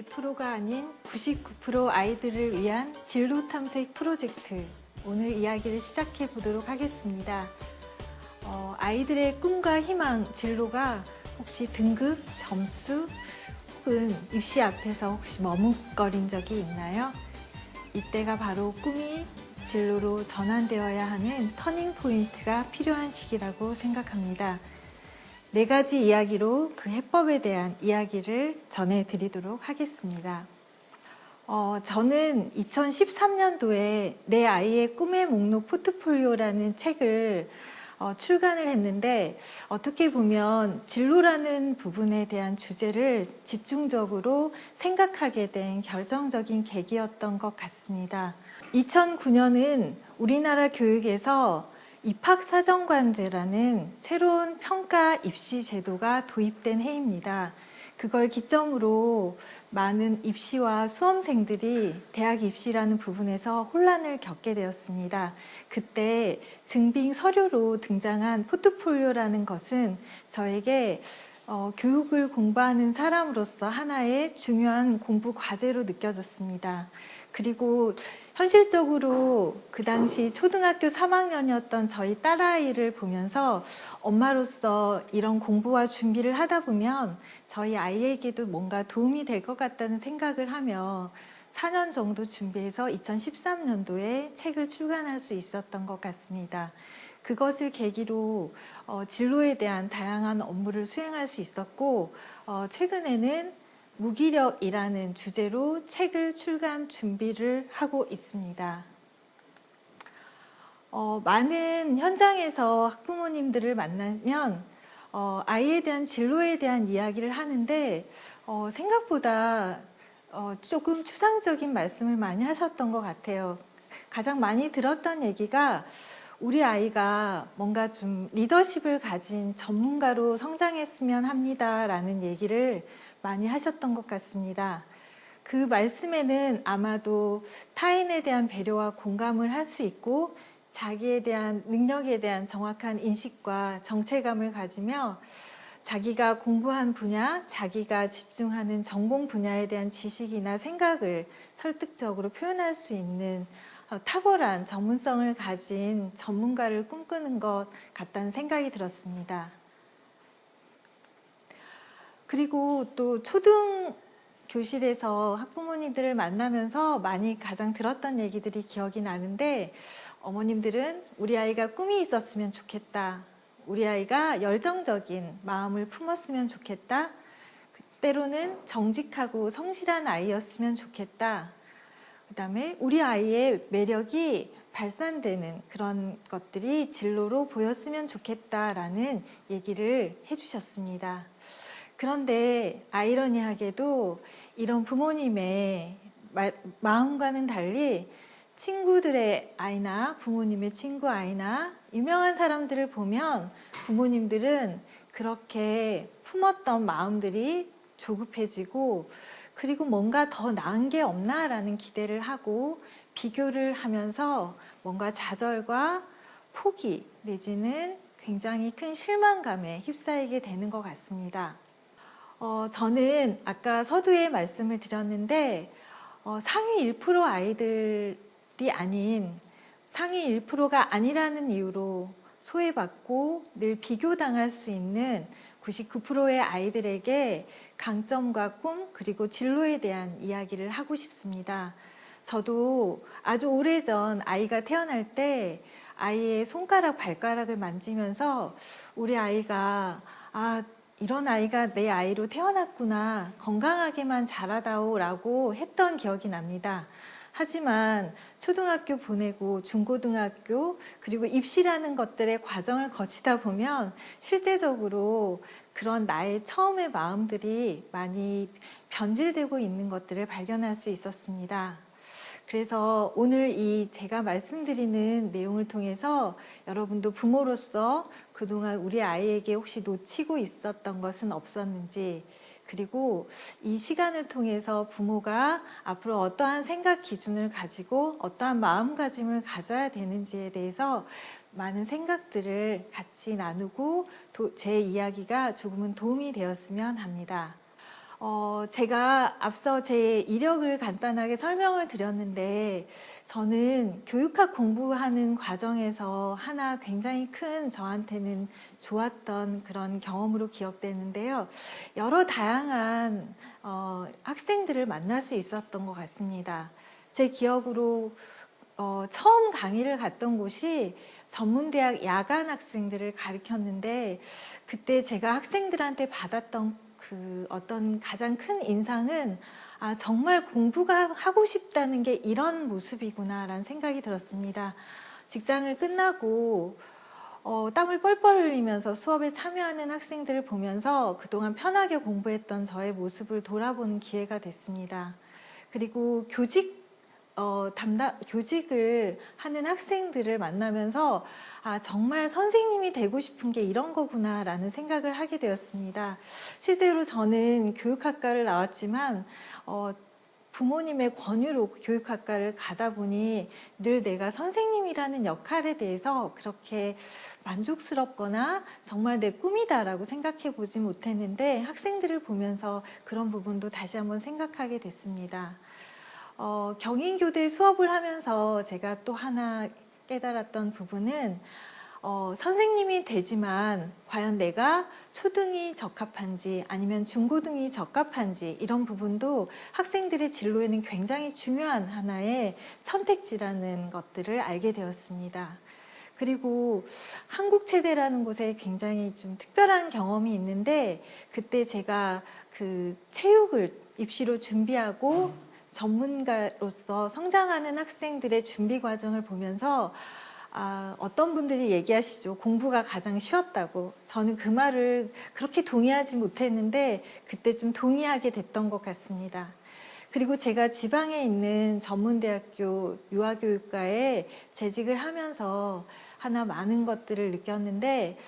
1%가 아닌 99% 아이들을 위한 진로 탐색 프로젝트, 오늘 이야기를 시작해 보도록 하겠습니다. 아이들의 꿈과 희망, 진로가 혹시 등급, 점수 혹은 입시 앞에서 혹시 머뭇거린 적이 있나요? 이때가 바로 꿈이 진로로 전환되어야 하는 터닝 포인트가 필요한 시기라고 생각합니다. 4가지 이야기로 그 해법에 대한 이야기를 전해드리도록 하겠습니다. 저는 2013년도에 내 아이의 꿈의 목록 포트폴리오라는 책을 출간을 했는데, 어떻게 보면 진로라는 부분에 대한 주제를 집중적으로 생각하게 된 결정적인 계기였던 것 같습니다. 2009년은 우리나라 교육에서 입학사정관제라는 새로운 평가 입시 제도가 도입된 해입니다. 그걸 기점으로 많은 입시와 수험생들이 대학 입시라는 부분에서 혼란을 겪게 되었습니다. 그때 증빙 서류로 등장한 포트폴리오라는 것은 저에게 교육을 공부하는 사람으로서 하나의 중요한 공부 과제로 느껴졌습니다. 그리고 현실적으로 그 당시 초등학교 3학년이었던 저희 딸아이를 보면서 엄마로서 이런 공부와 준비를 하다 보면 저희 아이에게도 뭔가 도움이 될 것 같다는 생각을 하며 4년 정도 준비해서 2013년도에 책을 출간할 수 있었던 것 같습니다. 그것을 계기로 진로에 대한 다양한 업무를 수행할 수 있었고, 최근에는 무기력이라는 주제로 책을 출간 준비를 하고 있습니다. 많은 현장에서 학부모님들을 만나면 아이에 대한 진로에 대한 이야기를 하는데 생각보다 조금 추상적인 말씀을 많이 하셨던 것 같아요. 가장 많이 들었던 얘기가 우리 아이가 뭔가 좀 리더십을 가진 전문가로 성장했으면 합니다 라는 얘기를 많이 하셨던 것 같습니다. 그 말씀에는 아마도 타인에 대한 배려와 공감을 할 수 있고 자기에 대한 능력에 대한 정확한 인식과 정체감을 가지며 자기가 공부한 분야, 자기가 집중하는 전공 분야에 대한 지식이나 생각을 설득적으로 표현할 수 있는 탁월한 전문성을 가진 전문가를 꿈꾸는 것 같다는 생각이 들었습니다. 그리고 또 초등 교실에서 학부모님들을 만나면서 많이 가장 들었던 얘기들이 기억이 나는데, 어머님들은 우리 아이가 꿈이 있었으면 좋겠다, 우리 아이가 열정적인 마음을 품었으면 좋겠다, 때로는 정직하고 성실한 아이였으면 좋겠다, 그 다음에 우리 아이의 매력이 발산되는 그런 것들이 진로로 보였으면 좋겠다라는 얘기를 해주셨습니다. 그런데 아이러니하게도 이런 부모님의 마음과는 달리 친구들의 아이나 부모님의 친구 아이나 유명한 사람들을 보면 부모님들은 그렇게 품었던 마음들이 조급해지고, 그리고 뭔가 더 나은 게 없나 라는 기대를 하고 비교를 하면서 뭔가 좌절과 포기 내지는 굉장히 큰 실망감에 휩싸이게 되는 것 같습니다. 저는 아까 서두에 말씀을 드렸는데 상위 1% 아이들이 아닌 상위 1%가 아니라는 이유로 소외받고 늘 비교당할 수 있는 99%의 아이들에게 강점과 꿈 그리고 진로에 대한 이야기를 하고 싶습니다. 저도 아주 오래전 아이가 태어날 때 아이의 손가락 발가락을 만지면서 우리 아이가 이런 아이가 내 아이로 태어났구나, 건강하게만 자라다오 라고 했던 기억이 납니다. 하지만 초등학교 보내고 중고등학교 그리고 입시라는 것들의 과정을 거치다 보면 실제적으로 그런 나의 처음의 마음들이 많이 변질되고 있는 것들을 발견할 수 있었습니다. 그래서 오늘 제가 말씀드리는 내용을 통해서 여러분도 부모로서 그동안 우리 아이에게 혹시 놓치고 있었던 것은 없었는지, 그리고 이 시간을 통해서 부모가 앞으로 어떠한 생각 기준을 가지고 어떠한 마음가짐을 가져야 되는지에 대해서 많은 생각들을 같이 나누고 제 이야기가 조금은 도움이 되었으면 합니다. 제가 앞서 제 이력을 간단하게 설명을 드렸는데, 저는 교육학 공부하는 과정에서 하나 굉장히 큰 저한테는 좋았던 그런 경험으로 기억되는데요. 여러 다양한 학생들을 만날 수 있었던 것 같습니다. 제 기억으로 처음 강의를 갔던 곳이 전문대학 야간 학생들을 가르쳤는데, 그때 제가 학생들한테 받았던 그 어떤 가장 큰 인상은, 아, 정말 공부가 하고 싶다는 게 이런 모습이구나라는 생각이 들었습니다. 직장을 끝나고 땀을 뻘뻘 흘리면서 수업에 참여하는 학생들을 보면서 그동안 편하게 공부했던 저의 모습을 돌아보는 기회가 됐습니다. 그리고 교직을 하는 학생들을 만나면서, 아, 정말 선생님이 되고 싶은 게 이런 거구나라는 생각을 하게 되었습니다. 실제로 저는 교육학과를 나왔지만, 부모님의 권유로 교육학과를 가다 보니 늘 내가 선생님이라는 역할에 대해서 그렇게 만족스럽거나 정말 내 꿈이다라고 생각해 보지 못했는데, 학생들을 보면서 그런 부분도 다시 한번 생각하게 됐습니다. 경인교대 수업을 하면서 제가 또 하나 깨달았던 부분은, 선생님이 되지만 과연 내가 초등이 적합한지 아니면 중고등이 적합한지, 이런 부분도 학생들의 진로에는 굉장히 중요한 하나의 선택지라는 것들을 알게 되었습니다. 그리고 한국체대라는 곳에 굉장히 좀 특별한 경험이 있는데, 그때 제가 그 체육을 입시로 준비하고 전문가로서 성장하는 학생들의 준비 과정을 보면서, 어떤 분들이 얘기하시죠. 공부가 가장 쉬웠다고. 저는 그 말을 그렇게 동의하지 못했는데 그때 좀 동의하게 됐던 것 같습니다. 그리고 제가 지방에 있는 전문대학교 유아교육과에 재직을 하면서 하나 많은 것들을 느꼈는데,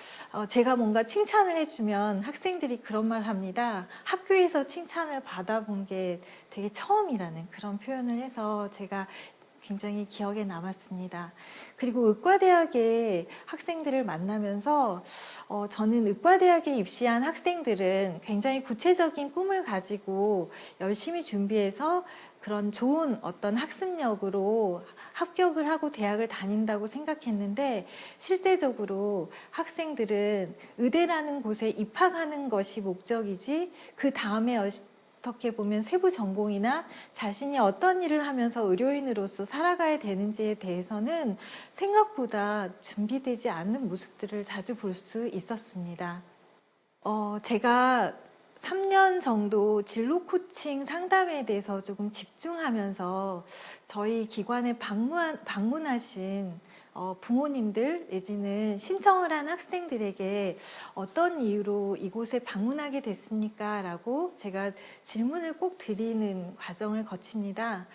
제가 뭔가 칭찬을 해주면 학생들이 그런 말 합니다. 학교에서 칭찬을 받아본 게 되게 처음이라는 그런 표현을 해서 제가 굉장히 기억에 남았습니다. 그리고 의과대학의 학생들을 만나면서, 저는 의과대학에 입시한 학생들은 굉장히 구체적인 꿈을 가지고 열심히 준비해서 그런 좋은 어떤 학습력으로 합격을 하고 대학을 다닌다고 생각했는데, 실제적으로 학생들은 의대라는 곳에 입학하는 것이 목적이지, 그 다음에 어떻게 보면 세부 전공이나 자신이 어떤 일을 하면서 의료인으로서 살아가야 되는지에 대해서는 생각보다 준비되지 않는 모습들을 자주 볼 수 있었습니다. 제가 3년 정도 진로 코칭 상담에 대해서 조금 집중하면서 저희 기관에 방문하신 부모님들 내지는 신청을 한 학생들에게 어떤 이유로 이곳에 방문하게 됐습니까? 라고 제가 질문을 꼭 드리는 과정을 거칩니다.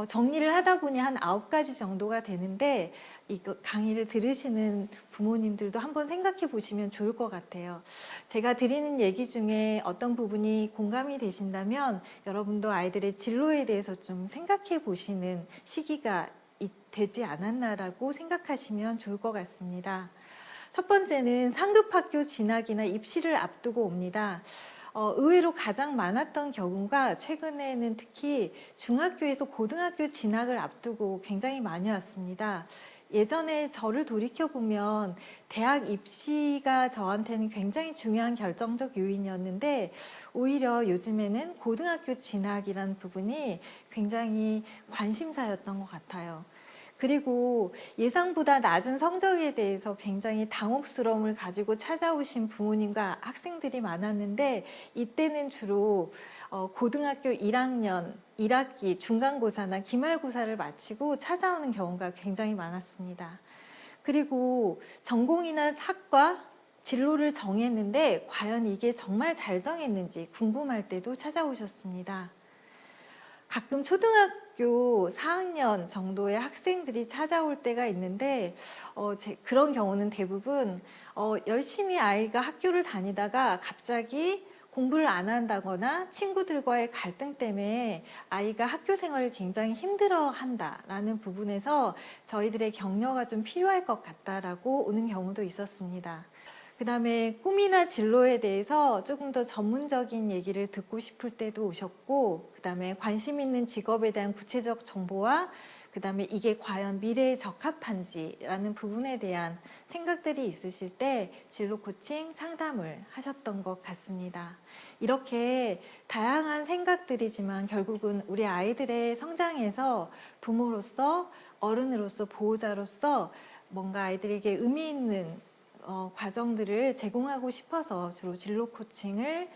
정리를 하다 보니 한 9가지 정도가 되는데, 이거 강의를 들으시는 부모님들도 한번 생각해 보시면 좋을 것 같아요. 제가 드리는 얘기 중에 어떤 부분이 공감이 되신다면 여러분도 아이들의 진로에 대해서 좀 생각해 보시는 시기가 되지 않았나라고 생각하시면 좋을 것 같습니다. 첫 번째는 상급학교 진학이나 입시를 앞두고 옵니다. 의외로 가장 많았던 경우가 최근에는 특히 중학교에서 고등학교 진학을 앞두고 굉장히 많이 왔습니다. 예전에 저를 돌이켜보면 대학 입시가 저한테는 굉장히 중요한 결정적 요인이었는데, 오히려 요즘에는 고등학교 진학이라는 부분이 굉장히 관심사였던 것 같아요. 그리고 예상보다 낮은 성적에 대해서 굉장히 당혹스러움을 가지고 찾아오신 부모님과 학생들이 많았는데, 이때는 주로 고등학교 1학년 1학기 중간고사나 기말고사를 마치고 찾아오는 경우가 굉장히 많았습니다. 그리고 전공이나 학과 진로를 정했는데 과연 이게 정말 잘 정했는지 궁금할 때도 찾아오셨습니다. 가끔 초등학교 4학년 정도의 학생들이 찾아올 때가 있는데, 그런 경우는 대부분 열심히 아이가 학교를 다니다가 갑자기 공부를 안 한다거나 친구들과의 갈등 때문에 아이가 학교 생활을 굉장히 힘들어 한다라는 부분에서 저희들의 격려가 좀 필요할 것 같다라고 오는 경우도 있었습니다. 그다음에 꿈이나 진로에 대해서 조금 더 전문적인 얘기를 듣고 싶을 때도 오셨고, 그다음에 관심 있는 직업에 대한 구체적 정보와 그다음에 이게 과연 미래에 적합한지라는 부분에 대한 생각들이 있으실 때 진로 코칭 상담을 하셨던 것 같습니다. 이렇게 다양한 생각들이지만 결국은 우리 아이들의 성장에서 부모로서, 어른으로서, 보호자로서 뭔가 아이들에게 의미 있는 과정들을 제공하고 싶어서 주로 진로 코칭을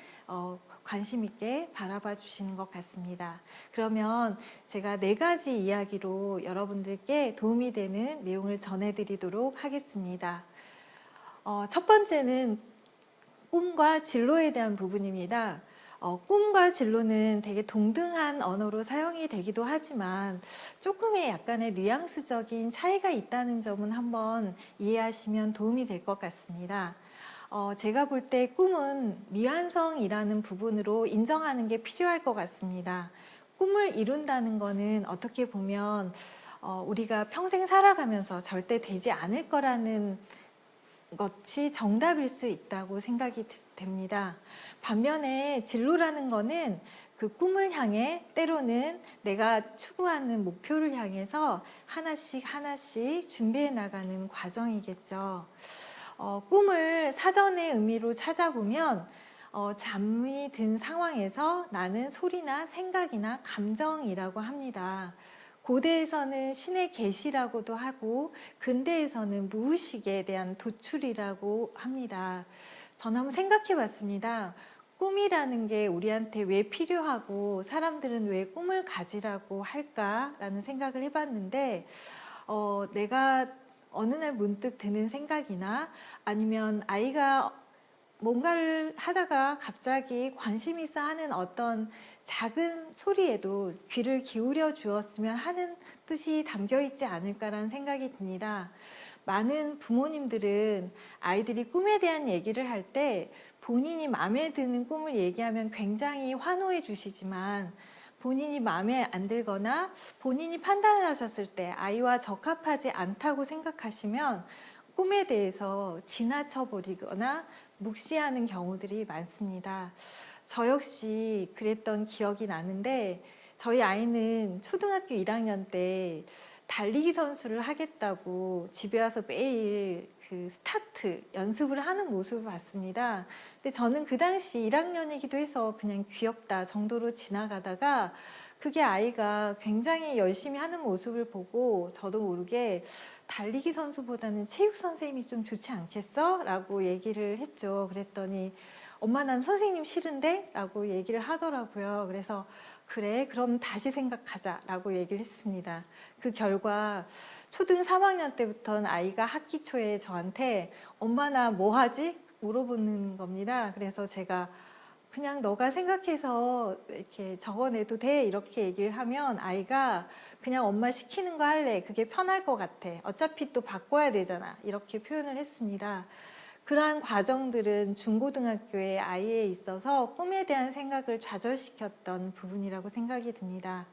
관심 있게 바라봐 주시는 것 같습니다. 그러면 제가 4가지 이야기로 여러분들께 도움이 되는 내용을 전해드리도록 하겠습니다. 첫 번째는 꿈과 진로에 대한 부분입니다. 꿈과 진로는 되게 동등한 언어로 사용이 되기도 하지만 조금의 약간의 뉘앙스적인 차이가 있다는 점은 한번 이해하시면 도움이 될 것 같습니다. 제가 볼 때 꿈은 미완성이라는 부분으로 인정하는 게 필요할 것 같습니다. 꿈을 이룬다는 거는 어떻게 보면 우리가 평생 살아가면서 절대 되지 않을 거라는 것이 정답일 수 있다고 생각이 됩니다. 반면에 진로라는 거는 그 꿈을 향해 때로는 내가 추구하는 목표를 향해서 하나씩 하나씩 준비해 나가는 과정이겠죠. 꿈을 사전의 의미로 찾아보면 잠이 든 상황에서 나는 소리나 생각이나 감정이라고 합니다. 고대에서는 신의 계시라고도 하고 근대에서는 무의식에 대한 도출이라고 합니다. 저는 한번 생각해 봤습니다. 꿈이라는 게 우리한테 왜 필요하고 사람들은 왜 꿈을 가지라고 할까라는 생각을 해봤는데 내가 어느 날 문득 드는 생각이나 아니면 아이가 뭔가를 하다가 갑자기 관심 있어 하는 어떤 작은 소리에도 귀를 기울여 주었으면 하는 뜻이 담겨 있지 않을까라는 생각이 듭니다. 많은 부모님들은 아이들이 꿈에 대한 얘기를 할 때 본인이 마음에 드는 꿈을 얘기하면 굉장히 환호해 주시지만 본인이 마음에 안 들거나 본인이 판단을 하셨을 때 아이와 적합하지 않다고 생각하시면 꿈에 대해서 지나쳐 버리거나 묵시하는 경우들이 많습니다. 저 역시 그랬던 기억이 나는데 저희 아이는 초등학교 1학년 때 달리기 선수를 하겠다고 집에 와서 매일 그 스타트 연습을 하는 모습을 봤습니다. 근데 저는 그 당시 1학년이기도 해서 그냥 귀엽다 정도로 지나가다가 그게 아이가 굉장히 열심히 하는 모습을 보고 저도 모르게 달리기 선수보다는 체육 선생님이 좀 좋지 않겠어? 라고 얘기를 했죠. 그랬더니 엄마 난 선생님 싫은데? 라고 얘기를 하더라고요. 그래서 그래 그럼 다시 생각하자 라고 얘기를 했습니다. 그 결과 초등 3학년 때부터는 아이가 학기 초에 저한테 엄마 나 뭐 하지? 물어보는 겁니다. 그래서 제가 그냥 너가 생각해서 이렇게 적어내도 돼 이렇게 얘기를 하면 아이가 그냥 엄마 시키는 거 할래 그게 편할 것 같아 어차피 또 바꿔야 되잖아 이렇게 표현을 했습니다. 그러한 과정들은 중고등학교의 아이에 있어서 꿈에 대한 생각을 좌절시켰던 부분이라고 생각이 듭니다.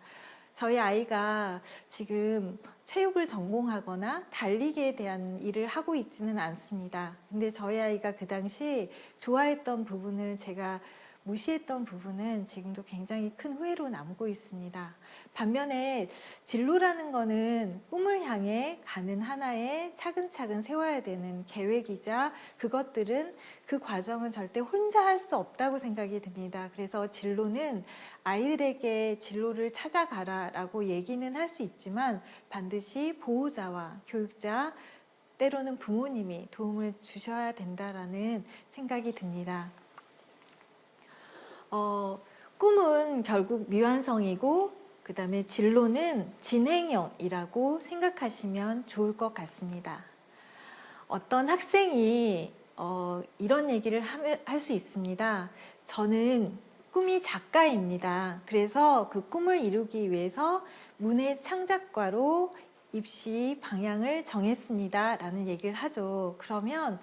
저희 아이가 지금 체육을 전공하거나 달리기에 대한 일을 하고 있지는 않습니다. 근데 저희 아이가 그 당시 좋아했던 부분을 제가 무시했던 부분은 지금도 굉장히 큰 후회로 남고 있습니다. 반면에 진로라는 거는 꿈을 향해 가는 하나의 차근차근 세워야 되는 계획이자 그것들은 그 과정은 절대 혼자 할 수 없다고 생각이 듭니다. 그래서 진로는 아이들에게 진로를 찾아가라 라고 얘기는 할 수 있지만 반드시 보호자와 교육자 때로는 부모님이 도움을 주셔야 된다라는 생각이 듭니다. 꿈은 결국 미완성이고 그 다음에 진로는 진행형이라고 생각하시면 좋을 것 같습니다. 어떤 학생이 이런 얘기를 할 수 있습니다. 저는 꿈이 작가입니다. 그래서 그 꿈을 이루기 위해서 문해창작과로 입시 방향을 정했습니다. 라는 얘기를 하죠. 그러면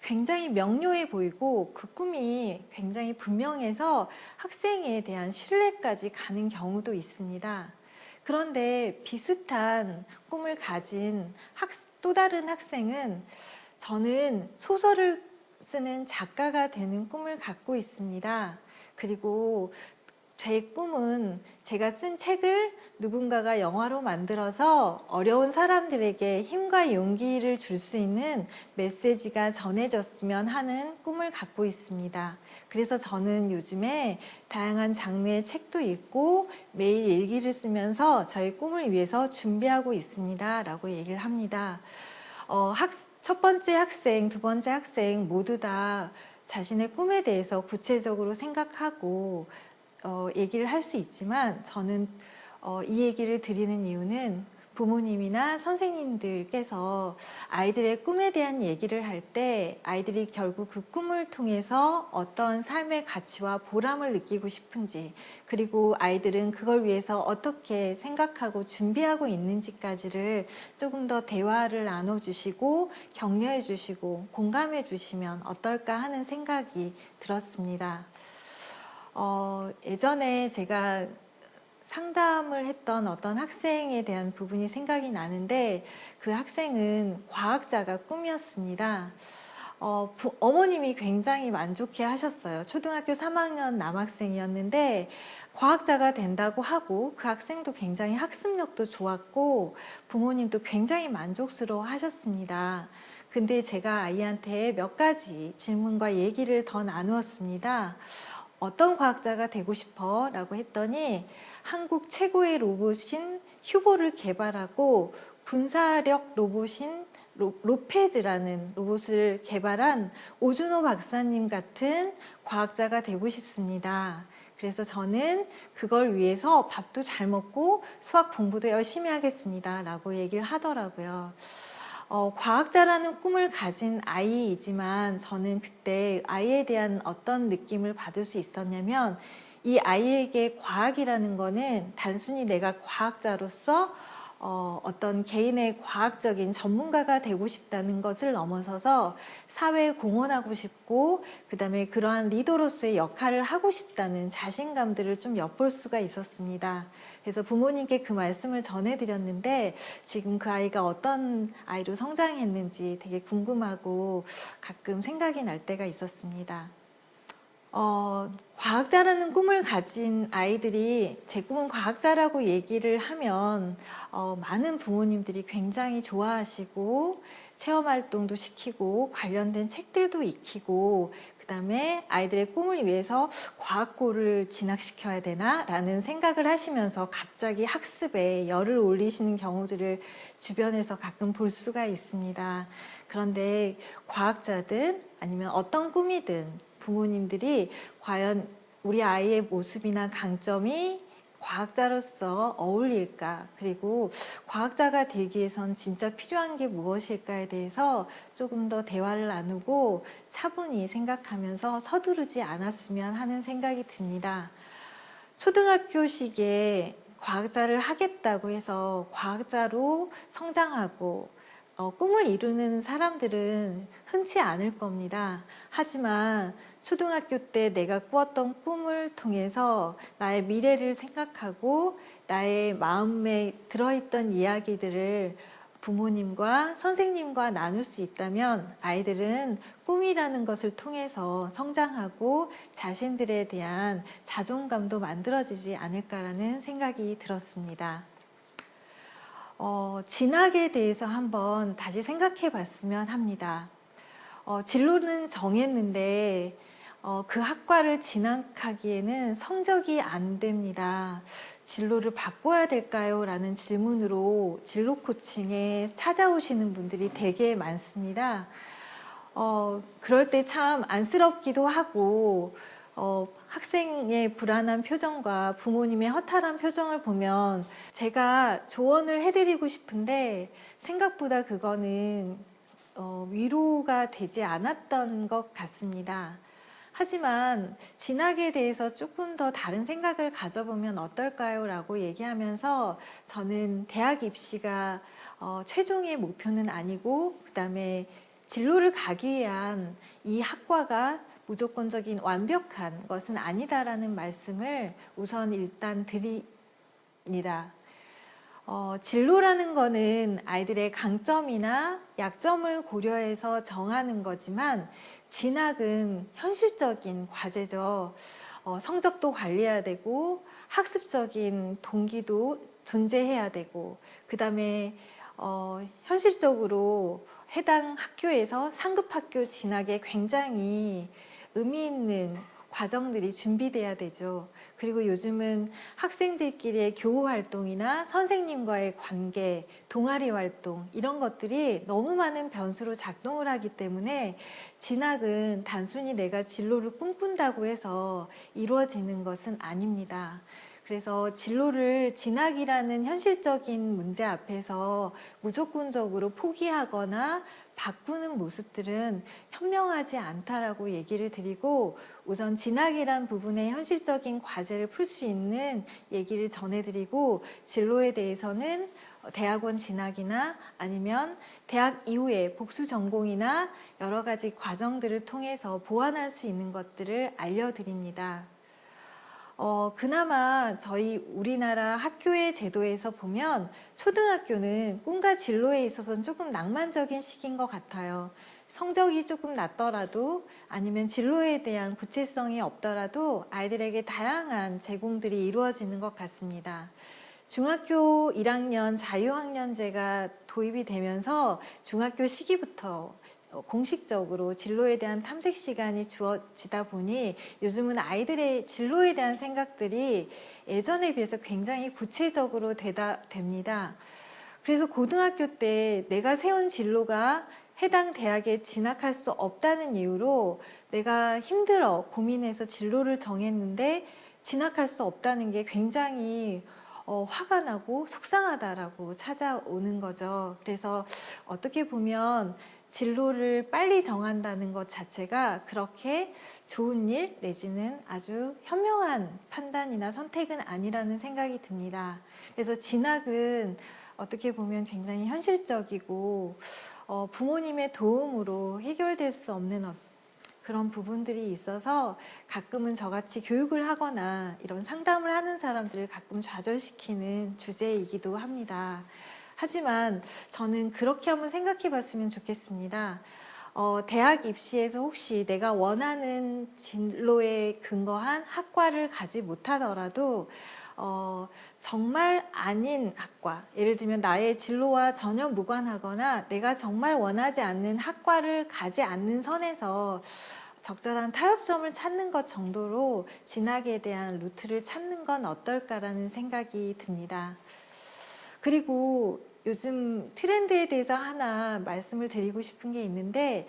굉장히 명료해 보이고 그 꿈이 굉장히 분명해서 학생에 대한 신뢰까지 가는 경우도 있습니다. 그런데 비슷한 꿈을 가진 또 다른 학생은 저는 소설을 쓰는 작가가 되는 꿈을 갖고 있습니다. 그리고 제 꿈은 제가 쓴 책을 누군가가 영화로 만들어서 어려운 사람들에게 힘과 용기를 줄 수 있는 메시지가 전해졌으면 하는 꿈을 갖고 있습니다. 그래서 저는 요즘에 다양한 장르의 책도 읽고 매일 일기를 쓰면서 저의 꿈을 위해서 준비하고 있습니다. 라고 얘기를 합니다. 첫 번째 학생, 두 번째 학생 모두 다 자신의 꿈에 대해서 구체적으로 생각하고 얘기를 할 수 있지만 저는 이 얘기를 드리는 이유는 부모님이나 선생님들께서 아이들의 꿈에 대한 얘기를 할 때 아이들이 결국 그 꿈을 통해서 어떤 삶의 가치와 보람을 느끼고 싶은지, 그리고 아이들은 그걸 위해서 어떻게 생각하고 준비하고 있는지까지를 조금 더 대화를 나눠주시고 격려해 주시고 공감해 주시면 어떨까 하는 생각이 들었습니다. 예전에 제가 상담을 했던 어떤 학생에 대한 부분이 생각이 나는데, 그 학생은 과학자가 꿈이었습니다. 어머님이 굉장히 만족해 하셨어요. 초등학교 3학년 남학생이었는데 과학자가 된다고 하고, 그 학생도 굉장히 학습력도 좋았고 부모님도 굉장히 만족스러워 하셨습니다. 근데 제가 아이한테 몇 가지 질문과 얘기를 더 나누었습니다. 어떤 과학자가 되고 싶어? 라고 했더니 한국 최고의 로봇인 휴보를 개발하고 군사력 로봇인 로페즈라는 로봇을 개발한 오준호 박사님 같은 과학자가 되고 싶습니다. 그래서 저는 그걸 위해서 밥도 잘 먹고 수학 공부도 열심히 하겠습니다. 라고 얘기를 하더라고요. 과학자라는 꿈을 가진 아이이지만 저는 그때 아이에 대한 어떤 느낌을 받을 수 있었냐면, 이 아이에게 과학이라는 거는 단순히 내가 과학자로서 어떤 개인의 과학적인 전문가가 되고 싶다는 것을 넘어서서 사회에 공헌하고 싶고, 그 다음에 그러한 리더로서의 역할을 하고 싶다는 자신감들을 좀 엿볼 수가 있었습니다. 그래서 부모님께 그 말씀을 전해드렸는데 지금 그 아이가 어떤 아이로 성장했는지 되게 궁금하고 가끔 생각이 날 때가 있었습니다. 과학자라는 꿈을 가진 아이들이 제 꿈은 과학자라고 얘기를 하면 많은 부모님들이 굉장히 좋아하시고 체험활동도 시키고 관련된 책들도 익히고, 그 다음에 아이들의 꿈을 위해서 과학고를 진학시켜야 되나? 라는 생각을 하시면서 갑자기 학습에 열을 올리시는 경우들을 주변에서 가끔 볼 수가 있습니다. 그런데 과학자든 아니면 어떤 꿈이든 부모님들이 과연 우리 아이의 모습이나 강점이 과학자로서 어울릴까, 그리고 과학자가 되기 위해선 진짜 필요한 게 무엇일까에 대해서 조금 더 대화를 나누고 차분히 생각하면서 서두르지 않았으면 하는 생각이 듭니다. 초등학교 시기에 과학자를 하겠다고 해서 과학자로 성장하고 꿈을 이루는 사람들은 흔치 않을 겁니다. 하지만 초등학교 때 내가 꾸었던 꿈을 통해서 나의 미래를 생각하고 나의 마음에 들어있던 이야기들을 부모님과 선생님과 나눌 수 있다면 아이들은 꿈이라는 것을 통해서 성장하고 자신들에 대한 자존감도 만들어지지 않을까라는 생각이 들었습니다. 진학에 대해서 한번 다시 생각해 봤으면 합니다. 진로는 정했는데 그 학과를 진학하기에는 성적이 안 됩니다. 진로를 바꿔야 될까요? 라는 질문으로 진로 코칭에 찾아오시는 분들이 되게 많습니다. 그럴 때 참 안쓰럽기도 하고, 학생의 불안한 표정과 부모님의 허탈한 표정을 보면 제가 조언을 해드리고 싶은데 생각보다 그거는 위로가 되지 않았던 것 같습니다. 하지만 진학에 대해서 조금 더 다른 생각을 가져보면 어떨까요? 라고 얘기하면서 저는 대학 입시가 최종의 목표는 아니고, 그 다음에 진로를 가기 위한 이 학과가 무조건적인 완벽한 것은 아니다라는 말씀을 우선 일단 드립니다. 진로라는 거는 아이들의 강점이나 약점을 고려해서 정하는 거지만 진학은 현실적인 과제죠. 성적도 관리해야 되고 학습적인 동기도 존재해야 되고 그다음에 현실적으로 해당 학교에서 상급 학교 진학에 굉장히 의미 있는 과정들이 준비돼야 되죠. 그리고 요즘은 학생들끼리의 교우 활동이나 선생님과의 관계, 동아리 활동 이런 것들이 너무 많은 변수로 작동을 하기 때문에 진학은 단순히 내가 진로를 꿈꾼다고 해서 이루어지는 것은 아닙니다. 그래서 진로를 진학이라는 현실적인 문제 앞에서 무조건적으로 포기하거나 바꾸는 모습들은 현명하지 않다라고 얘기를 드리고 우선 진학이란 부분의 현실적인 과제를 풀 수 있는 얘기를 전해드리고 진로에 대해서는 대학원 진학이나 아니면 대학 이후에 복수 전공이나 여러 가지 과정들을 통해서 보완할 수 있는 것들을 알려드립니다. 그나마 저희 우리나라 학교의 제도에서 보면 초등학교는 꿈과 진로에 있어서는 조금 낭만적인 시기인 것 같아요. 성적이 조금 낮더라도 아니면 진로에 대한 구체성이 없더라도 아이들에게 다양한 제공들이 이루어지는 것 같습니다. 중학교 1학년 자유학년제가 도입이 되면서 중학교 시기부터 공식적으로 진로에 대한 탐색 시간이 주어지다 보니 요즘은 아이들의 진로에 대한 생각들이 예전에 비해서 굉장히 구체적으로 됩니다. 그래서 고등학교 때 내가 세운 진로가 해당 대학에 진학할 수 없다는 이유로 내가 힘들어 고민해서 진로를 정했는데 진학할 수 없다는 게 굉장히 화가 나고 속상하다라고 찾아오는 거죠. 그래서 어떻게 보면 진로를 빨리 정한다는 것 자체가 그렇게 좋은 일 내지는 아주 현명한 판단이나 선택은 아니라는 생각이 듭니다. 그래서 진학은 어떻게 보면 굉장히 현실적이고 부모님의 도움으로 해결될 수 없는 그런 부분들이 있어서 가끔은 저같이 교육을 하거나 이런 상담을 하는 사람들을 가끔 좌절시키는 주제이기도 합니다. 하지만 저는 그렇게 한번 생각해 봤으면 좋겠습니다. 대학 입시에서 혹시 내가 원하는 진로에 근거한 학과를 가지 못하더라도 정말 아닌 학과, 예를 들면 나의 진로와 전혀 무관하거나 내가 정말 원하지 않는 학과를 가지 않는 선에서 적절한 타협점을 찾는 것 정도로 진학에 대한 루트를 찾는 건 어떨까라는 생각이 듭니다. 그리고 요즘 트렌드에 대해서 하나 말씀을 드리고 싶은 게 있는데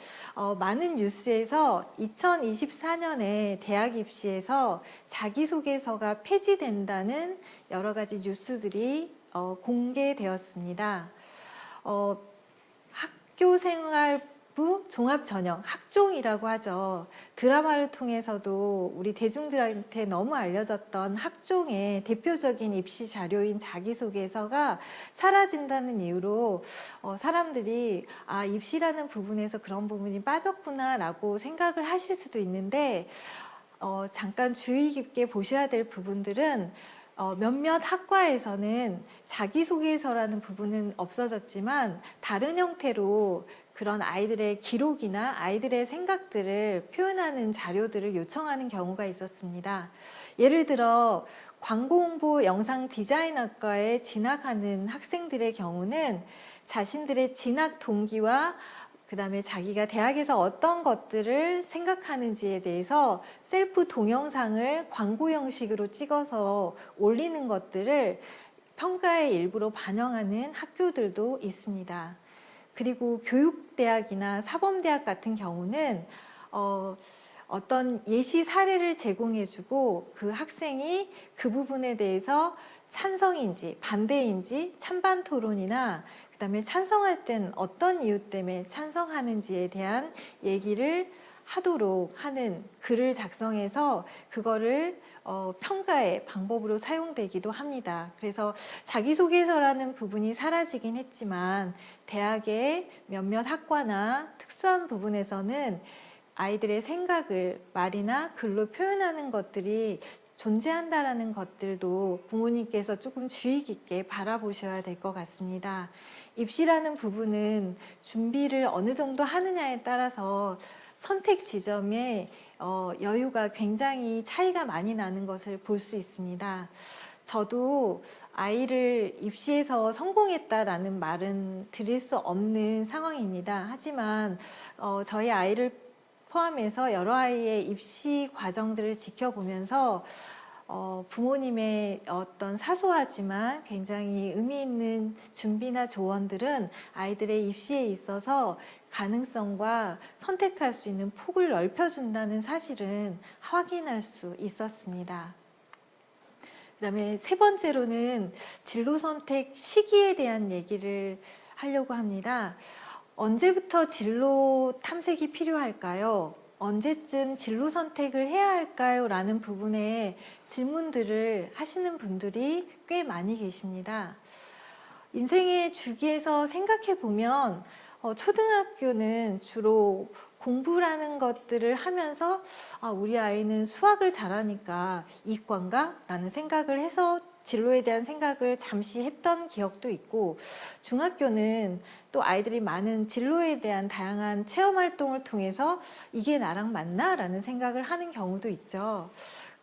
많은 뉴스에서 2024년에 대학 입시에서 자기소개서가 폐지된다는 여러 가지 뉴스들이 공개되었습니다. 학교생활부 종합전형, 학종이라고 하죠. 드라마를 통해서도 우리 대중들한테 너무 알려졌던 학종의 대표적인 입시 자료인 자기소개서가 사라진다는 이유로 사람들이 입시라는 부분에서 그런 부분이 빠졌구나 라고 생각을 하실 수도 있는데 잠깐 주의 깊게 보셔야 될 부분들은 몇몇 학과에서는 자기소개서라는 부분은 없어졌지만 다른 형태로 그런 아이들의 기록이나 아이들의 생각들을 표현하는 자료들을 요청하는 경우가 있었습니다. 예를 들어 광고 홍보 영상 디자인학과에 진학하는 학생들의 경우는 자신들의 진학 동기와 그 다음에 자기가 대학에서 어떤 것들을 생각하는지에 대해서 셀프 동영상을 광고 형식으로 찍어서 올리는 것들을 평가의 일부로 반영하는 학교들도 있습니다. 그리고 교육대학이나 사범대학 같은 경우는 어떤 예시 사례를 제공해주고 그 학생이 그 부분에 대해서 찬성인지 반대인지 찬반 토론이나 그다음에 찬성할 땐 어떤 이유 때문에 찬성하는지에 대한 얘기를 하도록 하는 글을 작성해서 그거를 평가의 방법으로 사용되기도 합니다. 그래서 자기소개서라는 부분이 사라지긴 했지만 대학의 몇몇 학과나 특수한 부분에서는 아이들의 생각을 말이나 글로 표현하는 것들이 존재한다라는 것들도 부모님께서 조금 주의 깊게 바라보셔야 될 것 같습니다. 입시라는 부분은 준비를 어느 정도 하느냐에 따라서 선택 지점에 여유가 굉장히 차이가 많이 나는 것을 볼 수 있습니다. 저도 아이를 입시에서 성공했다라는 말은 드릴 수 없는 상황입니다. 하지만 저희 아이를 포함해서 여러 아이의 입시 과정들을 지켜보면서 부모님의 어떤 사소하지만 굉장히 의미 있는 준비나 조언들은 아이들의 입시에 있어서 가능성과 선택할 수 있는 폭을 넓혀준다는 사실은 확인할 수 있었습니다. 그다음에 세 번째로는 진로 선택 시기에 대한 얘기를 하려고 합니다. 언제부터 진로 탐색이 필요할까요? 언제쯤 진로 선택을 해야 할까요? 라는 부분에 질문들을 하시는 분들이 꽤 많이 계십니다. 인생의 주기에서 생각해 보면 초등학교는 주로 공부라는 것들을 하면서 우리 아이는 수학을 잘하니까 이과인가? 라는 생각을 해서 진로에 대한 생각을 잠시 했던 기억도 있고, 중학교는 또 아이들이 많은 진로에 대한 다양한 체험 활동을 통해서 이게 나랑 맞나? 라는 생각을 하는 경우도 있죠.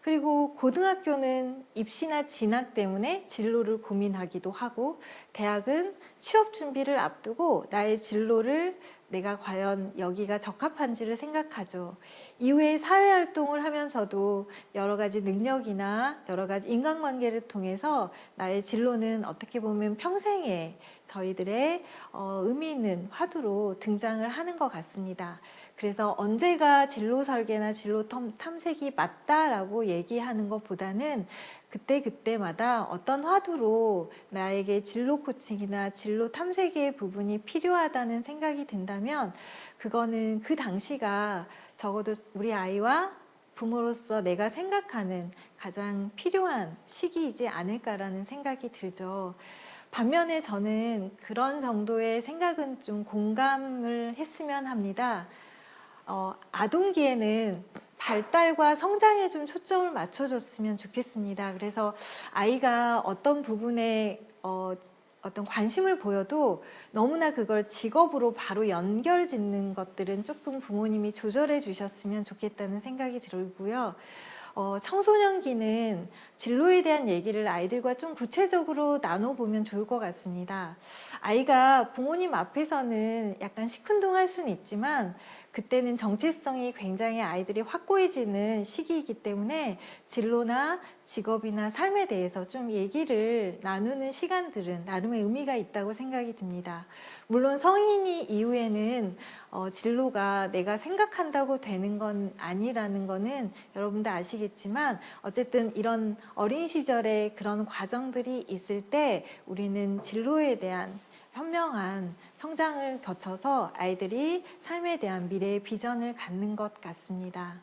그리고 고등학교는 입시나 진학 때문에 진로를 고민하기도 하고, 대학은 취업 준비를 앞두고 나의 진로를 내가 과연 여기가 적합한지를 생각하죠. 이후에 사회활동을 하면서도 여러 가지 능력이나 여러 가지 인간관계를 통해서 나의 진로는 어떻게 보면 평생에 저희들의 의미 있는 화두로 등장을 하는 것 같습니다. 그래서 언제가 진로 설계나 진로 탐색이 맞다라고 얘기하는 것보다는 그때마다 어떤 화두로 나에게 진로 코칭이나 진로 탐색의 부분이 필요하다는 생각이 든다면 그거는 그 당시가 적어도 우리 아이와 부모로서 내가 생각하는 가장 필요한 시기이지 않을까라는 생각이 들죠. 반면에 저는 그런 정도의 생각은 좀 공감을 했으면 합니다. 아동기에는 발달과 성장에 좀 초점을 맞춰줬으면 좋겠습니다. 그래서 아이가 어떤 부분에 어떤 관심을 보여도 너무나 그걸 직업으로 바로 연결 짓는 것들은 조금 부모님이 조절해 주셨으면 좋겠다는 생각이 들고요. 청소년기는 진로에 대한 얘기를 아이들과 좀 구체적으로 나눠보면 좋을 것 같습니다. 아이가 부모님 앞에서는 약간 시큰둥할 수는 있지만 그때는 정체성이 굉장히 아이들이 확고해지는 시기이기 때문에 진로나 직업이나 삶에 대해서 좀 얘기를 나누는 시간들은 나름의 의미가 있다고 생각이 듭니다. 물론 성인이 이후에는 진로가 내가 생각한다고 되는 건 아니라는 거는 여러분도 아시겠지만 어쨌든 이런 어린 시절에 그런 과정들이 있을 때 우리는 진로에 대한 현명한 성장을 거쳐서 아이들이 삶에 대한 미래의 비전을 갖는 것 같습니다.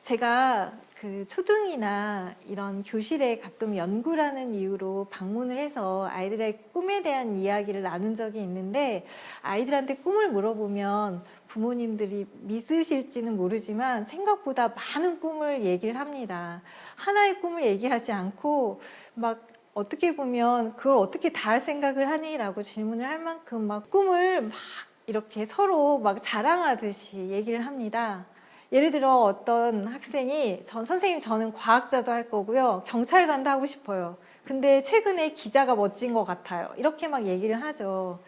제가 그 초등이나 이런 교실에 가끔 연구라는 이유로 방문을 해서 아이들의 꿈에 대한 이야기를 나눈 적이 있는데 아이들한테 꿈을 물어보면 부모님들이 믿으실지는 모르지만 생각보다 많은 꿈을 얘기를 합니다. 하나의 꿈을 얘기하지 않고 막 어떻게 보면 그걸 어떻게 다 할 생각을 하니? 라고 질문을 할 만큼 막 꿈을 막 이렇게 서로 막 자랑하듯이 얘기를 합니다. 예를 들어 어떤 학생이 선생님 저는 과학자도 할 거고요. 경찰관도 하고 싶어요. 근데 최근에 기자가 멋진 것 같아요. 이렇게 막 얘기를 하죠.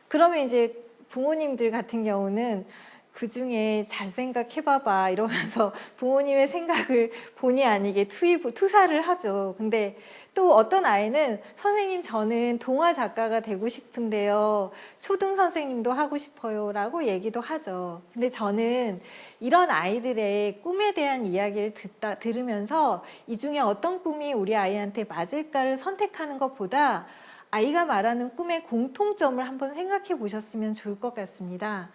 그러면 이제 부모님들 같은 경우는 그 중에 잘 생각해봐봐 이러면서 부모님의 생각을 본의 아니게 투사를 하죠. 근데 또 어떤 아이는 선생님 저는 동화 작가가 되고 싶은데요. 초등 선생님도 하고 싶어요 라고 얘기도 하죠. 근데 저는 이런 아이들의 꿈에 대한 이야기를 들으면서 이 중에 어떤 꿈이 우리 아이한테 맞을까를 선택하는 것보다 아이가 말하는 꿈의 공통점을 한번 생각해 보셨으면 좋을 것 같습니다.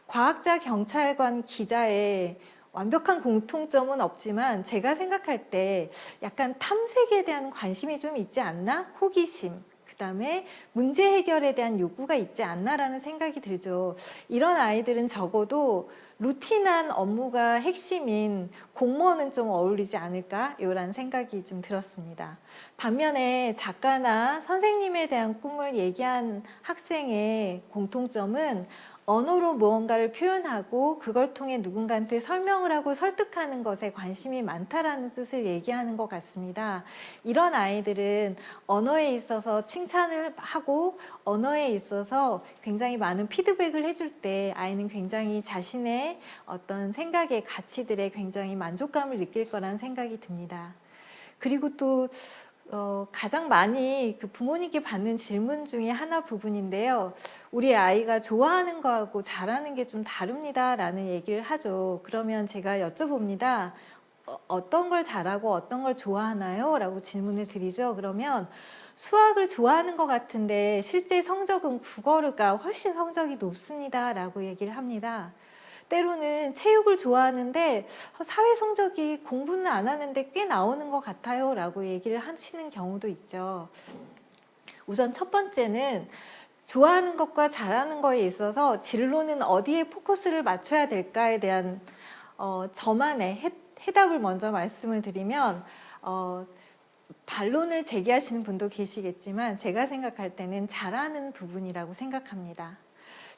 과학자, 경찰관, 기자의 완벽한 공통점은 없지만 제가 생각할 때 약간 탐색에 대한 관심이 좀 있지 않나? 호기심, 그 그다음에 문제 해결에 대한 요구가 있지 않나라는 생각이 들죠. 이런 아이들은 적어도 루틴한 업무가 핵심인 공무원은 좀 어울리지 않을까? 이런 생각이 좀 들었습니다. 반면에 작가나 선생님에 대한 꿈을 얘기한 학생의 공통점은 언어로 무언가를 표현하고 그걸 통해 누군가한테 설명을 하고 설득하는 것에 관심이 많다라는 뜻을 얘기하는 것 같습니다. 이런 아이들은 언어에 있어서 칭찬을 하고 언어에 있어서 굉장히 많은 피드백을 해줄 때 아이는 굉장히 자신의 어떤 생각의 가치들에 굉장히 만족감을 느낄 거라는 생각이 듭니다. 그리고 또 가장 많이 그 부모님께 받는 질문 중에 하나 부분인데요. 우리 아이가 좋아하는 거하고 잘하는 게 좀 다릅니다 라는 얘기를 하죠. 그러면 제가 여쭤봅니다. 어떤 걸 잘하고 어떤 걸 좋아하나요? 라고 질문을 드리죠. 그러면 수학을 좋아하는 것 같은데 실제 성적은 국어가 훨씬 성적이 높습니다 라고 얘기를 합니다. 때로는 체육을 좋아하는데 사회 성적이 공부는 안 하는데 꽤 나오는 것 같아요 라고 얘기를 하시는 경우도 있죠. 우선 첫 번째는 좋아하는 것과 잘하는 거에 있어서 진로는 어디에 포커스를 맞춰야 될까에 대한 저만의 해답을 먼저 말씀을 드리면 반론을 제기하시는 분도 계시겠지만 제가 생각할 때는 잘하는 부분이라고 생각합니다.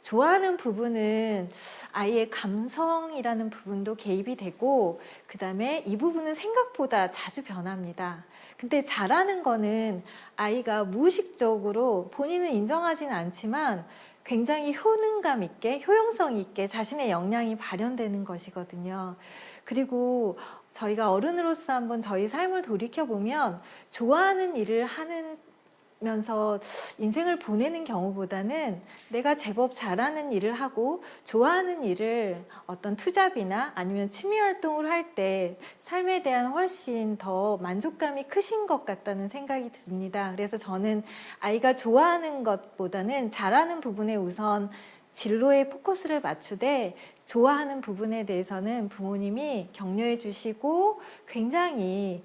좋아하는 부분은 아이의 감성이라는 부분도 개입이 되고 그 다음에 이 부분은 생각보다 자주 변합니다. 근데 잘하는 거는 아이가 무의식적으로 본인은 인정하지는 않지만 굉장히 효능감 있게 효용성 있게 자신의 역량이 발현되는 것이거든요. 그리고 저희가 어른으로서 한번 저희 삶을 돌이켜보면 좋아하는 일을 하면서 인생을 보내는 경우보다는 내가 제법 잘하는 일을 하고 좋아하는 일을 어떤 투잡이나 아니면 취미 활동을 할 때 삶에 대한 훨씬 더 만족감이 크신 것 같다는 생각이 듭니다. 그래서 저는 아이가 좋아하는 것보다는 잘하는 부분에 우선 진로에 포커스를 맞추되 좋아하는 부분에 대해서는 부모님이 격려해 주시고 굉장히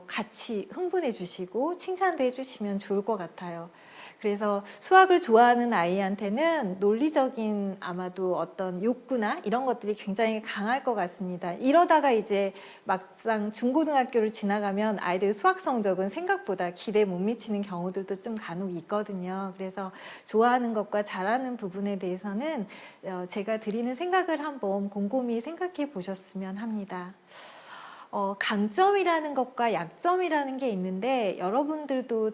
같이 흥분해 주시고 칭찬도 해 주시면 좋을 것 같아요. 그래서 수학을 좋아하는 아이한테는 논리적인 아마도 어떤 욕구나 이런 것들이 굉장히 강할 것 같습니다. 이러다가 이제 막상 중고등학교를 지나가면 아이들 수학 성적은 생각보다 기대에 못 미치는 경우들도 좀 간혹 있거든요. 그래서 좋아하는 것과 잘하는 부분에 대해서는 제가 드리는 생각을 한번 곰곰이 생각해 보셨으면 합니다. 강점이라는 것과 약점이라는 게 있는데 여러분들도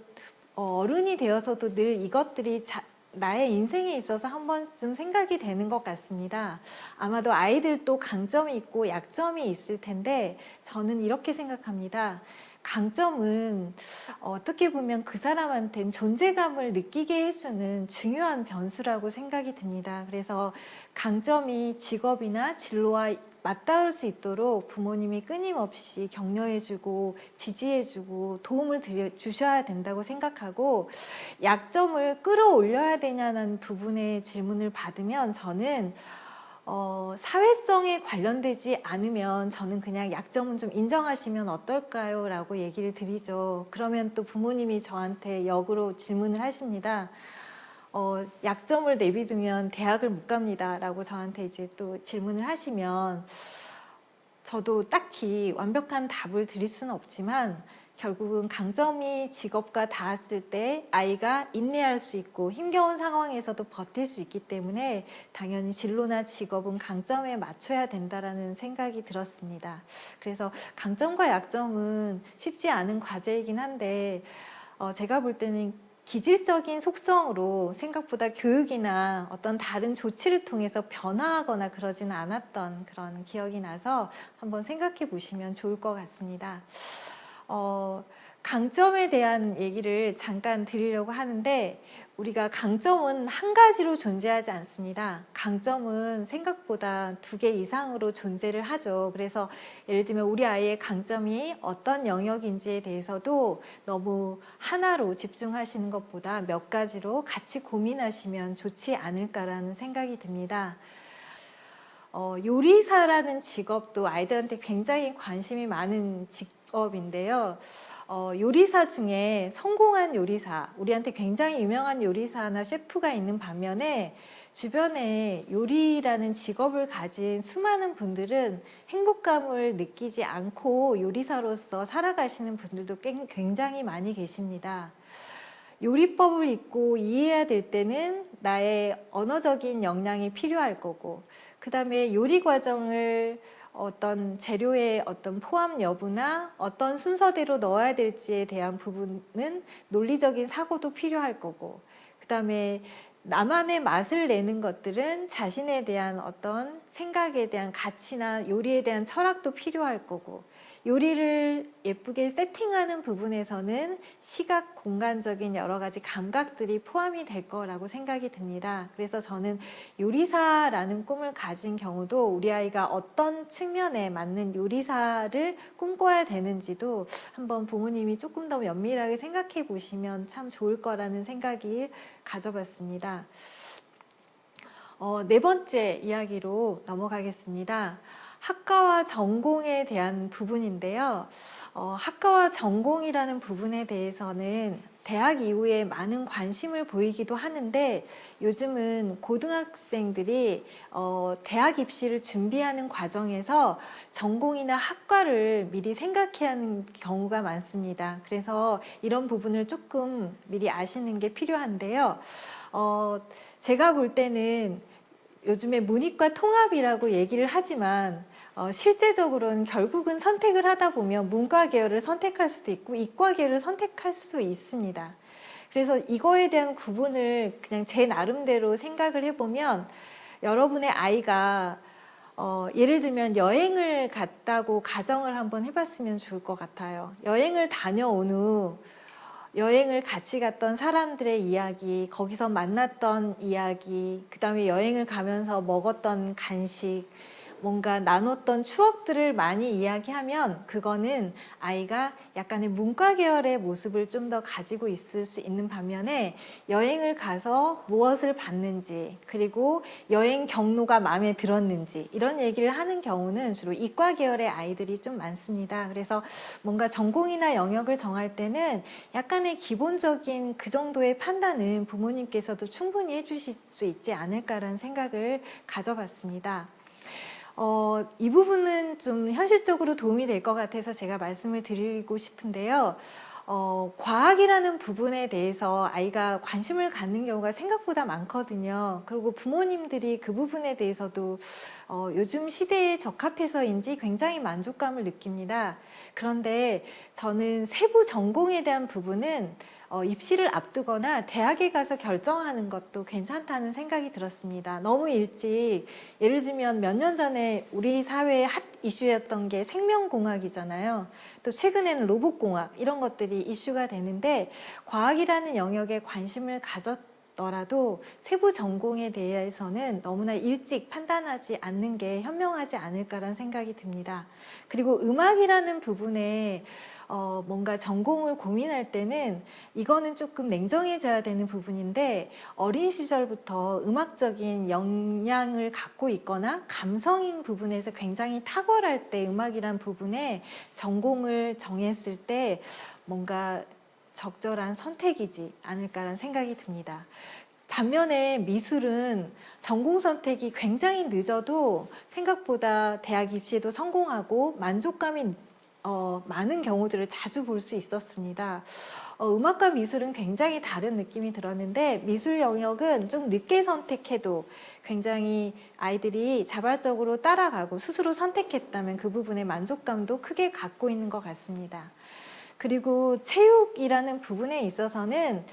어른이 되어서도 늘 이것들이 나의 인생에 있어서 한 번쯤 생각이 되는 것 같습니다. 아마도 아이들도 강점이 있고 약점이 있을 텐데 저는 이렇게 생각합니다. 강점은 어떻게 보면 그 사람한테는 존재감을 느끼게 해주는 중요한 변수라고 생각이 듭니다. 그래서 강점이 직업이나 진로와 맞닿을 수 있도록 부모님이 끊임없이 격려해주고 지지해주고 도움을 주셔야 된다고 생각하고 약점을 끌어올려야 되냐는 부분의 질문을 받으면 저는 사회성에 관련되지 않으면 저는 그냥 약점은 좀 인정하시면 어떨까요? 라고 얘기를 드리죠. 그러면 또 부모님이 저한테 역으로 질문을 하십니다. 약점을 내비두면 대학을 못 갑니다. 라고 저한테 이제 또 질문을 하시면 저도 딱히 완벽한 답을 드릴 수는 없지만 결국은 강점이 직업과 닿았을 때 아이가 인내할 수 있고 힘겨운 상황에서도 버틸 수 있기 때문에 당연히 진로나 직업은 강점에 맞춰야 된다라는 생각이 들었습니다. 그래서 강점과 약점은 쉽지 않은 과제이긴 한데 제가 볼 때는 기질적인 속성으로 생각보다 교육이나 어떤 다른 조치를 통해서 변화하거나 그러지는 않았던 그런 기억이 나서 한번 생각해 보시면 좋을 것 같습니다. 강점에 대한 얘기를 잠깐 드리려고 하는데 우리가 강점은 한 가지로 존재하지 않습니다. 강점은 생각보다 2개 이상으로 존재를 하죠. 그래서 예를 들면 우리 아이의 강점이 어떤 영역인지에 대해서도 너무 하나로 집중하시는 것보다 몇 가지로 같이 고민하시면 좋지 않을까라는 생각이 듭니다. 요리사라는 직업도 아이들한테 굉장히 관심이 많은 직업인데요. 요리사 중에 성공한 요리사, 우리한테 굉장히 유명한 요리사나 셰프가 있는 반면에 주변에 요리라는 직업을 가진 수많은 분들은 행복감을 느끼지 않고 요리사로서 살아가시는 분들도 굉장히 많이 계십니다. 요리법을 잊고 이해해야 될 때는 나의 언어적인 역량이 필요할 거고, 그 다음에 요리 과정을 어떤 재료의 어떤 포함 여부나 어떤 순서대로 넣어야 될지에 대한 부분은 논리적인 사고도 필요할 거고, 그 다음에 나만의 맛을 내는 것들은 자신에 대한 어떤 생각에 대한 가치나 요리에 대한 철학도 필요할 거고, 요리를 예쁘게 세팅하는 부분에서는 시각, 공간적인 여러 가지 감각들이 포함이 될 거라고 생각이 듭니다. 그래서 저는 요리사라는 꿈을 가진 경우도 우리 아이가 어떤 측면에 맞는 요리사를 꿈꿔야 되는지도 한번 부모님이 조금 더 면밀하게 생각해 보시면 참 좋을 거라는 생각이 가져봤습니다. 네 번째 이야기로 넘어가겠습니다. 학과와 전공에 대한 부분인데요. 학과와 전공이라는 부분에 대해서는 대학 이후에 많은 관심을 보이기도 하는데, 요즘은 고등학생들이 대학 입시를 준비하는 과정에서 전공이나 학과를 미리 생각해야 하는 경우가 많습니다. 그래서 이런 부분을 조금 미리 아시는 게 필요한데요. 제가 볼 때는 요즘에 문이과 통합이라고 얘기를 하지만 실제적으로는 결국은 선택을 하다 보면 문과 계열을 선택할 수도 있고 이과 계열을 선택할 수도 있습니다. 그래서 이거에 대한 구분을 그냥 제 나름대로 생각을 해보면, 여러분의 아이가 예를 들면 여행을 갔다고 가정을 한번 해봤으면 좋을 것 같아요. 여행을 다녀온 후 여행을 같이 갔던 사람들의 이야기, 거기서 만났던 이야기, 그 다음에 여행을 가면서 먹었던 간식, 뭔가 나눴던 추억들을 많이 이야기하면 그거는 아이가 약간의 문과 계열의 모습을 좀 더 가지고 있을 수 있는 반면에, 여행을 가서 무엇을 봤는지, 그리고 여행 경로가 마음에 들었는지 이런 얘기를 하는 경우는 주로 이과 계열의 아이들이 좀 많습니다. 그래서 뭔가 전공이나 영역을 정할 때는 약간의 기본적인 그 정도의 판단은 부모님께서도 충분히 해주실 수 있지 않을까라는 생각을 가져봤습니다. 이 부분은 좀 현실적으로 도움이 될 것 같아서 제가 말씀을 드리고 싶은데요. 과학이라는 부분에 대해서 아이가 관심을 갖는 경우가 생각보다 많거든요. 그리고 부모님들이 그 부분에 대해서도 요즘 시대에 적합해서인지 굉장히 만족감을 느낍니다. 그런데 저는 세부 전공에 대한 부분은 입시를 앞두거나 대학에 가서 결정하는 것도 괜찮다는 생각이 들었습니다. 너무 일찍, 예를 들면 몇 년 전에 우리 사회의 핫 이슈였던 게 생명공학이잖아요. 또 최근에는 로봇공학, 이런 것들이 이슈가 되는데, 과학이라는 영역에 관심을 가졌더라도 세부 전공에 대해서는 너무나 일찍 판단하지 않는 게 현명하지 않을까라는 생각이 듭니다. 그리고 음악이라는 부분에 뭔가 전공을 고민할 때는 이거는 조금 냉정해져야 되는 부분인데, 어린 시절부터 음악적인 역량을 갖고 있거나 감성인 부분에서 굉장히 탁월할 때 음악이란 부분에 전공을 정했을 때 뭔가 적절한 선택이지 않을까라는 생각이 듭니다. 반면에 미술은 전공 선택이 굉장히 늦어도 생각보다 대학 입시에도 성공하고 만족감이 많은 경우들을 자주 볼 수 있었습니다. 음악과 미술은 굉장히 다른 느낌이 들었는데, 미술 영역은 좀 늦게 선택해도 굉장히 아이들이 자발적으로 따라가고 스스로 선택했다면 그 부분의 만족감도 크게 갖고 있는 것 같습니다. 그리고 체육이라는 부분에 있어서는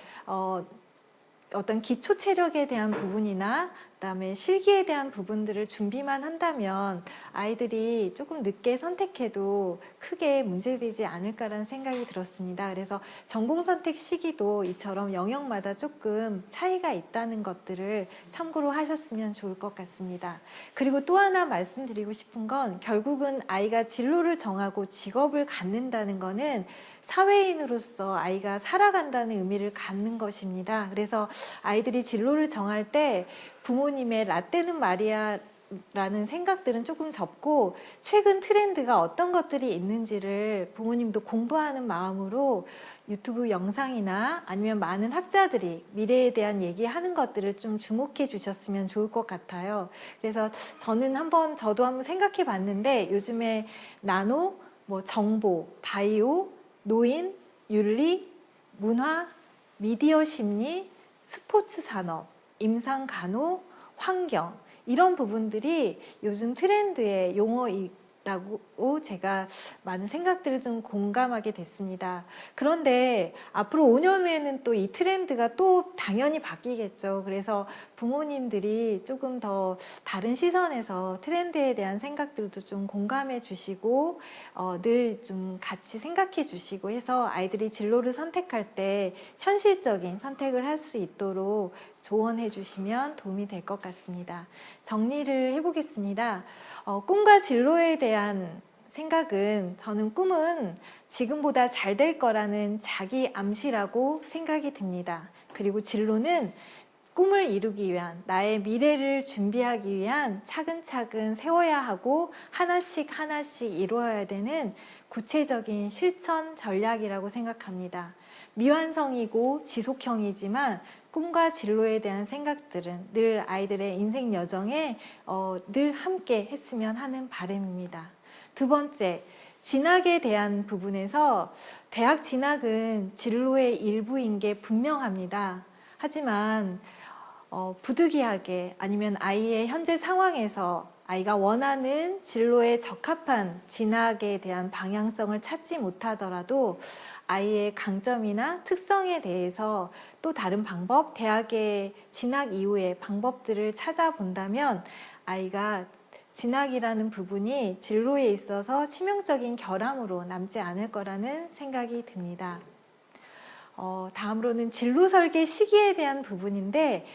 어떤 기초 체력에 대한 부분이나 그다음에 실기에 대한 부분들을 준비만 한다면 아이들이 조금 늦게 선택해도 크게 문제되지 않을까라는 생각이 들었습니다. 그래서 전공 선택 시기도 이처럼 영역마다 조금 차이가 있다는 것들을 참고로 하셨으면 좋을 것 같습니다. 그리고 또 하나 말씀드리고 싶은 건, 결국은 아이가 진로를 정하고 직업을 갖는다는 거는 사회인으로서 아이가 살아간다는 의미를 갖는 것입니다. 그래서 아이들이 진로를 정할 때 부모님의 라떼는 마리아 라는 생각들은 조금 접고 최근 트렌드가 어떤 것들이 있는지를 부모님도 공부하는 마음으로 유튜브 영상이나 아니면 많은 학자들이 미래에 대한 얘기하는 것들을 좀 주목해 주셨으면 좋을 것 같아요. 그래서 저도 한번 생각해 봤는데 요즘에 나노, 뭐 정보, 바이오, 노인, 윤리, 문화, 미디어 심리, 스포츠 산업, 임상 간호, 환경 이런 부분들이 요즘 트렌드의 용어라고 제가 많은 생각들을 좀 공감하게 됐습니다. 그런데 앞으로 5년 후에는 또 이 트렌드가 또 당연히 바뀌겠죠. 그래서 부모님들이 조금 더 다른 시선에서 트렌드에 대한 생각들도 좀 공감해 주시고 늘 좀 같이 생각해 주시고 해서 아이들이 진로를 선택할 때 현실적인 선택을 할 수 있도록 조언해 주시면 도움이 될 것 같습니다. 정리를 해보겠습니다. 꿈과 진로에 대한 생각은 저는 꿈은 지금보다 잘 될 거라는 자기 암시라고 생각이 듭니다. 그리고 진로는 꿈을 이루기 위한 나의 미래를 준비하기 위한 차근차근 세워야 하고 하나씩 이루어야 되는 구체적인 실천 전략이라고 생각합니다. 미완성이고 지속형이지만 꿈과 진로에 대한 생각들은 늘 아이들의 인생 여정에 늘 함께 했으면 하는 바람입니다. 두 번째, 진학에 대한 부분에서 대학 진학은 진로의 일부인 게 분명합니다. 하지만 부득이하게 아니면 아이의 현재 상황에서 아이가 원하는 진로에 적합한 진학에 대한 방향성을 찾지 못하더라도 아이의 강점이나 특성에 대해서 또 다른 방법, 대학의 진학 이후의 방법들을 찾아본다면 아이가 진학이라는 부분이 진로에 있어서 치명적인 결함으로 남지 않을 거라는 생각이 듭니다. 다음으로는 진로 설계 시기에 대한 부분인데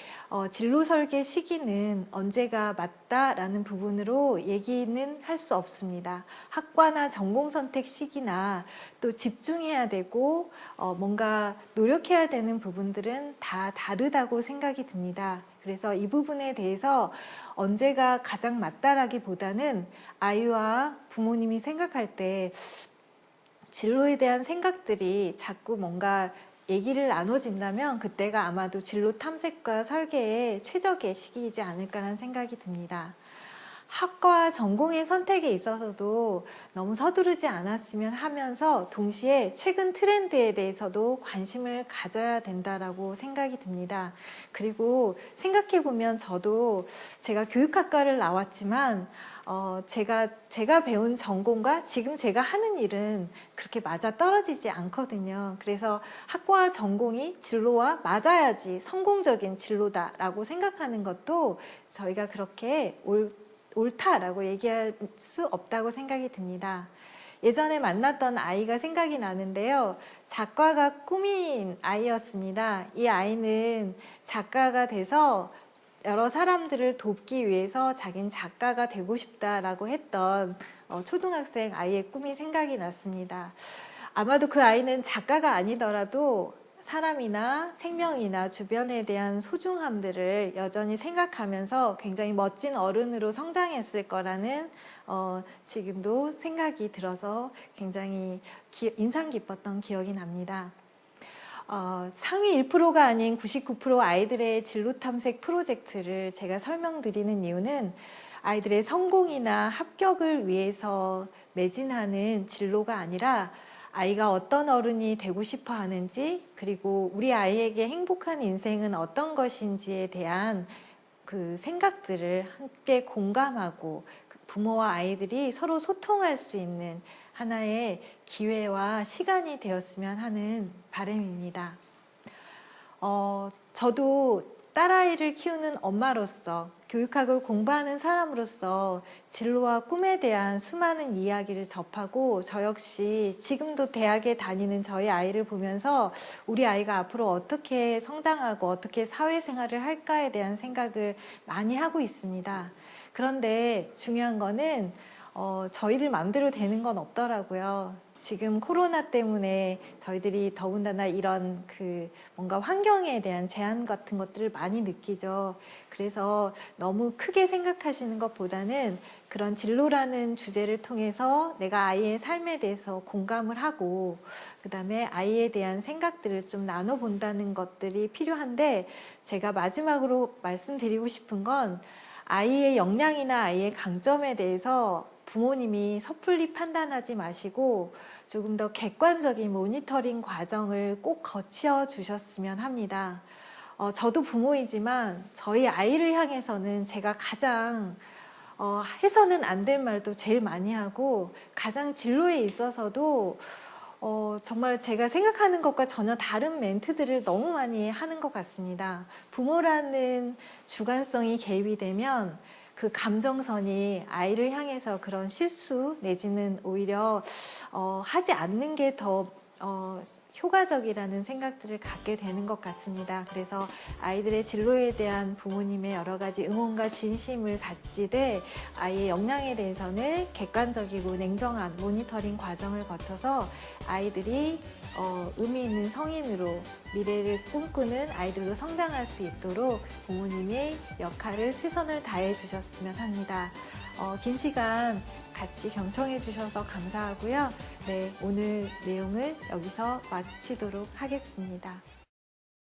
진로 설계 시기는 언제가 맞다라는 부분으로 얘기는 할 수 없습니다. 학과나 전공 선택 시기나 또 집중해야 되고 뭔가 노력해야 되는 부분들은 다 다르다고 생각이 듭니다. 그래서 이 부분에 대해서 언제가 가장 맞다라기보다는 아이와 부모님이 생각할 때 진로에 대한 생각들이 자꾸 뭔가 얘기를 나눠진다면 그때가 아마도 진로 탐색과 설계의 최적의 시기이지 않을까라는 생각이 듭니다. 학과 전공의 선택에 있어서도 너무 서두르지 않았으면 하면서 동시에 최근 트렌드에 대해서도 관심을 가져야 된다라고 생각이 듭니다. 그리고 생각해보면 저도 제가 교육학과를 나왔지만 제가 배운 전공과 지금 제가 하는 일은 그렇게 맞아 떨어지지 않거든요. 그래서 학과와 전공이 진로와 맞아야지 성공적인 진로다라고 생각하는 것도 저희가 그렇게 옳다라고 얘기할 수 없다고 생각이 듭니다. 예전에 만났던 아이가 생각이 나는데요. 작가가 꿈인 아이였습니다. 이 아이는 작가가 돼서 여러 사람들을 돕기 위해서 자기는 작가가 되고 싶다라고 했던 초등학생 아이의 꿈이 생각이 났습니다. 아마도 그 아이는 작가가 아니더라도 사람이나 생명이나 주변에 대한 소중함들을 여전히 생각하면서 굉장히 멋진 어른으로 성장했을 거라는 지금도 생각이 들어서 굉장히 인상 깊었던 기억이 납니다. 상위 1%가 아닌 99% 아이들의 진로 탐색 프로젝트를 제가 설명드리는 이유는 아이들의 성공이나 합격을 위해서 매진하는 진로가 아니라 아이가 어떤 어른이 되고 싶어 하는지, 그리고 우리 아이에게 행복한 인생은 어떤 것인지에 대한 그 생각들을 함께 공감하고 부모와 아이들이 서로 소통할 수 있는 하나의 기회와 시간이 되었으면 하는 바람입니다. 저도 딸아이를 키우는 엄마로서 교육학을 공부하는 사람으로서 진로와 꿈에 대한 수많은 이야기를 접하고 저 역시 지금도 대학에 다니는 저희 아이를 보면서 우리 아이가 앞으로 어떻게 성장하고 어떻게 사회생활을 할까에 대한 생각을 많이 하고 있습니다. 그런데 중요한 거는 저희들 마음대로 되는 건 없더라고요. 지금 코로나 때문에 저희들이 더군다나 이런 뭔가 환경에 대한 제한 같은 것들을 많이 느끼죠. 그래서 너무 크게 생각하시는 것보다는 그런 진로라는 주제를 통해서 내가 아이의 삶에 대해서 공감을 하고 그다음에 아이에 대한 생각들을 좀 나눠본다는 것들이 필요한데, 제가 마지막으로 말씀드리고 싶은 건 아이의 역량이나 아이의 강점에 대해서 부모님이 섣불리 판단하지 마시고 조금 더 객관적인 모니터링 과정을 꼭 거쳐 주셨으면 합니다. 저도 부모이지만 저희 아이를 향해서는 제가 가장 해서는 안 될 말도 제일 많이 하고 가장 진로에 있어서도 정말 제가 생각하는 것과 전혀 다른 멘트들을 너무 많이 하는 것 같습니다. 부모라는 주관성이 개입이 되면 그 감정선이 아이를 향해서 그런 실수 내지는 오히려 하지 않는 게 더 효과적이라는 생각들을 갖게 되는 것 같습니다. 그래서 아이들의 진로에 대한 부모님의 여러 가지 응원과 진심을 가지되 아이의 역량에 대해서는 객관적이고 냉정한 모니터링 과정을 거쳐서 아이들이 의미 있는 성인으로 미래를 꿈꾸는 아이들로 성장할 수 있도록 부모님의 역할을 최선을 다해 주셨으면 합니다. 긴 시간 같이 경청해 주셔서 감사하고요. 네, 오늘 내용은 여기서 마치도록 하겠습니다.